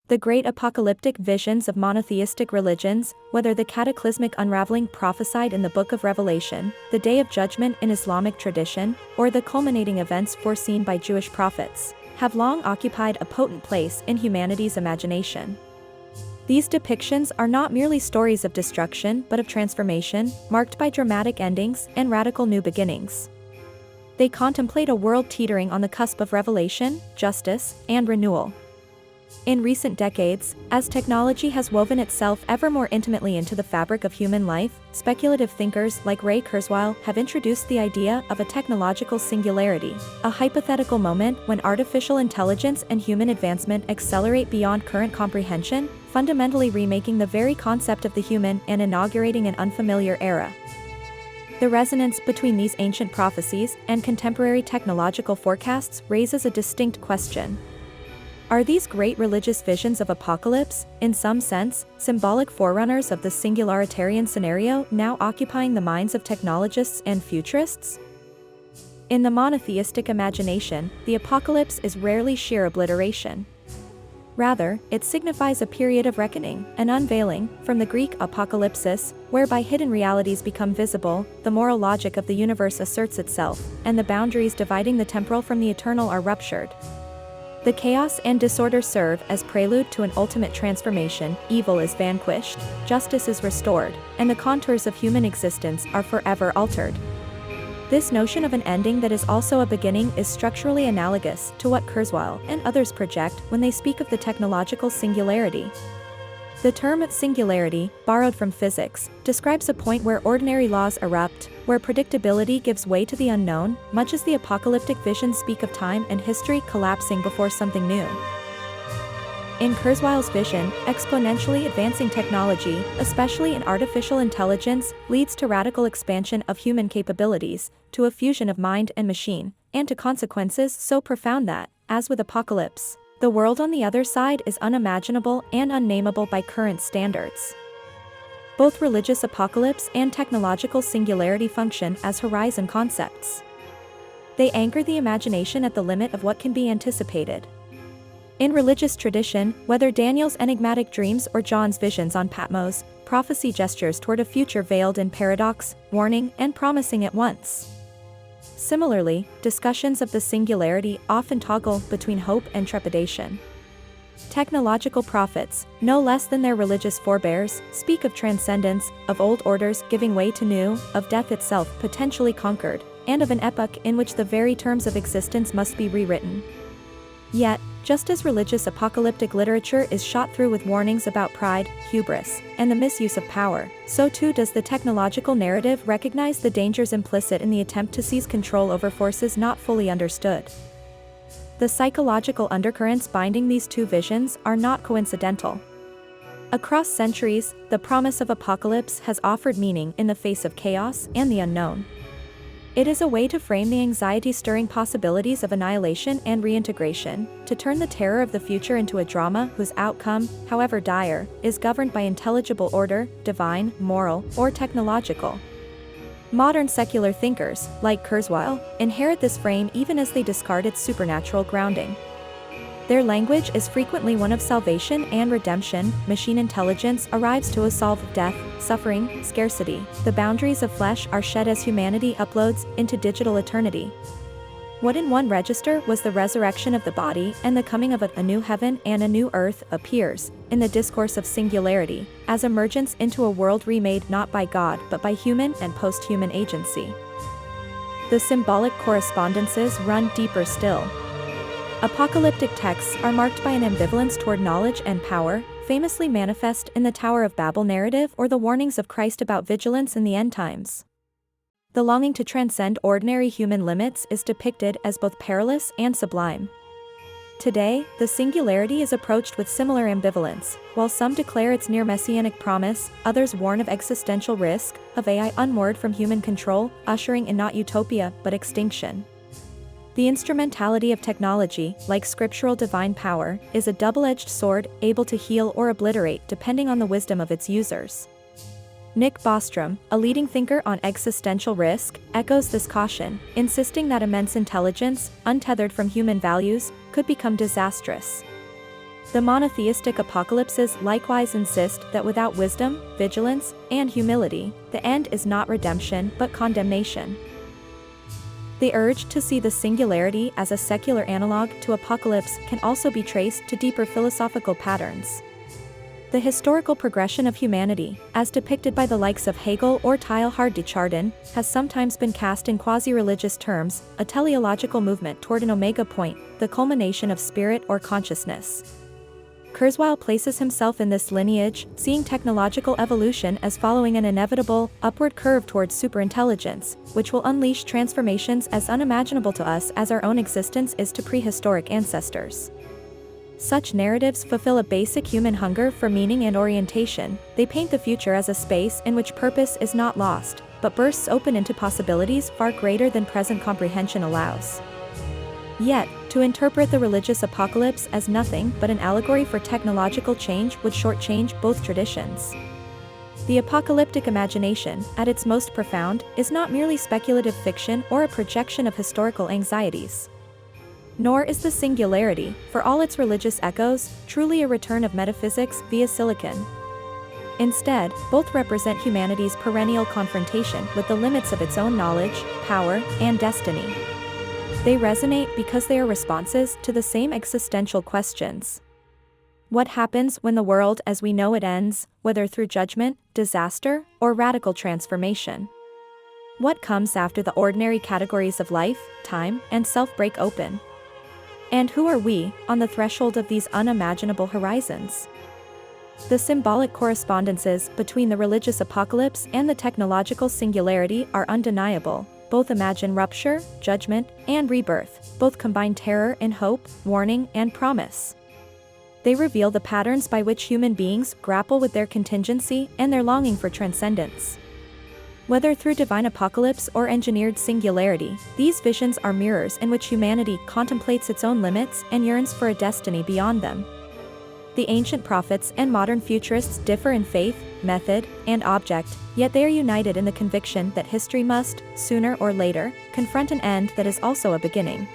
The great apocalyptic visions of monotheistic religions, whether the cataclysmic unraveling prophesied in the Book of Revelation, the Day of Judgment in Islamic tradition, or the culminating events foreseen by Jewish prophets, have long occupied a potent place in humanity's imagination. These depictions are not merely stories of destruction but of transformation, marked by dramatic endings and radical new beginnings. They contemplate a world teetering on the cusp of revelation, justice, and renewal. In recent decades, as technology has woven itself ever more intimately into the fabric of human life, speculative thinkers like Ray Kurzweil have introduced the idea of a technological singularity, a hypothetical moment when artificial intelligence and human advancement accelerate beyond current comprehension, fundamentally remaking the very concept of the human and inaugurating an unfamiliar era. The resonance between these ancient prophecies and contemporary technological forecasts raises a distinct question. Are these great religious visions of apocalypse, in some sense, symbolic forerunners of the singularitarian scenario now occupying the minds of technologists and futurists? In the monotheistic imagination, the apocalypse is rarely sheer obliteration. Rather, it signifies a period of reckoning, an unveiling, from the Greek apocalypsis, whereby hidden realities become visible, the moral logic of the universe asserts itself, and the boundaries dividing the temporal from the eternal are ruptured. The chaos and disorder serve as prelude to an ultimate transformation. Evil is vanquished, justice is restored, and the contours of human existence are forever altered. This notion of an ending that is also a beginning is structurally analogous to what Kurzweil and others project when they speak of the technological singularity. The term singularity, borrowed from physics, describes a point where ordinary laws erupt, where predictability gives way to the unknown, much as the apocalyptic visions speak of time and history collapsing before something new. In Kurzweil's vision, exponentially advancing technology, especially in artificial intelligence, leads to radical expansion of human capabilities, to a fusion of mind and machine, and to consequences so profound that, as with apocalypse, the world on the other side is unimaginable and unnameable by current standards. Both religious apocalypse and technological singularity function as horizon concepts. They anchor the imagination at the limit of what can be anticipated. In religious tradition, whether Daniel's enigmatic dreams or John's visions on Patmos, prophecy gestures toward a future veiled in paradox, warning, and promising at once. Similarly, discussions of the singularity often toggle between hope and trepidation. Technological prophets, no less than their religious forebears, speak of transcendence, of old orders giving way to new, of death itself potentially conquered, and of an epoch in which the very terms of existence must be rewritten. Yet, just as religious apocalyptic literature is shot through with warnings about pride, hubris, and the misuse of power, so too does the technological narrative recognize the dangers implicit in the attempt to seize control over forces not fully understood. The psychological undercurrents binding these two visions are not coincidental. Across centuries, the promise of apocalypse has offered meaning in the face of chaos and the unknown. It is a way to frame the anxiety-stirring possibilities of annihilation and reintegration, to turn the terror of the future into a drama whose outcome, however dire, is governed by intelligible order, divine, moral, or technological. Modern secular thinkers, like Kurzweil, inherit this frame even as they discard its supernatural grounding. Their language is frequently one of salvation and redemption. Machine intelligence arrives to solve death, suffering, scarcity. The boundaries of flesh are shed as humanity uploads into digital eternity. What in one register was the resurrection of the body and the coming of a new heaven and a new earth appears, in the discourse of singularity, as emergence into a world remade not by God but by human and post-human agency. The symbolic correspondences run deeper still. Apocalyptic texts are marked by an ambivalence toward knowledge and power, famously manifest in the Tower of Babel narrative or the warnings of Christ about vigilance in the end times. The longing to transcend ordinary human limits is depicted as both perilous and sublime. Today, the singularity is approached with similar ambivalence. While some declare its near-messianic promise, others warn of existential risk, of AI unmoored from human control, ushering in not utopia but extinction. The instrumentality of technology, like scriptural divine power, is a double-edged sword, able to heal or obliterate depending on the wisdom of its users. Nick Bostrom, a leading thinker on existential risk, echoes this caution, insisting that immense intelligence, untethered from human values, could become disastrous. The monotheistic apocalypses likewise insist that without wisdom, vigilance, and humility, the end is not redemption but condemnation. The urge to see the singularity as a secular analog to apocalypse can also be traced to deeper philosophical patterns. The historical progression of humanity, as depicted by the likes of Hegel or Teilhard de Chardin, has sometimes been cast in quasi-religious terms, a teleological movement toward an omega point, the culmination of spirit or consciousness. Kurzweil places himself in this lineage, seeing technological evolution as following an inevitable, upward curve towards superintelligence, which will unleash transformations as unimaginable to us as our own existence is to prehistoric ancestors. Such narratives fulfill a basic human hunger for meaning and orientation. They paint the future as a space in which purpose is not lost, but bursts open into possibilities far greater than present comprehension allows. Yet, to interpret the religious apocalypse as nothing but an allegory for technological change would shortchange both traditions. The apocalyptic imagination, at its most profound, is not merely speculative fiction or a projection of historical anxieties. Nor is the singularity, for all its religious echoes, truly a return of metaphysics via silicon. Instead, both represent humanity's perennial confrontation with the limits of its own knowledge, power, and destiny. They resonate because they are responses to the same existential questions. What happens when the world as we know it ends, whether through judgment, disaster, or radical transformation? What comes after the ordinary categories of life, time, and self break open? And who are we, on the threshold of these unimaginable horizons? The symbolic correspondences between the religious apocalypse and the technological singularity are undeniable. Both imagine rupture, judgment, and rebirth. Both combine terror and hope, warning and promise. They reveal the patterns by which human beings grapple with their contingency and their longing for transcendence. Whether through divine apocalypse or engineered singularity, these visions are mirrors in which humanity contemplates its own limits and yearns for a destiny beyond them. The ancient prophets and modern futurists differ in faith, method, and object, yet they are united in the conviction that history must, sooner or later, confront an end that is also a beginning.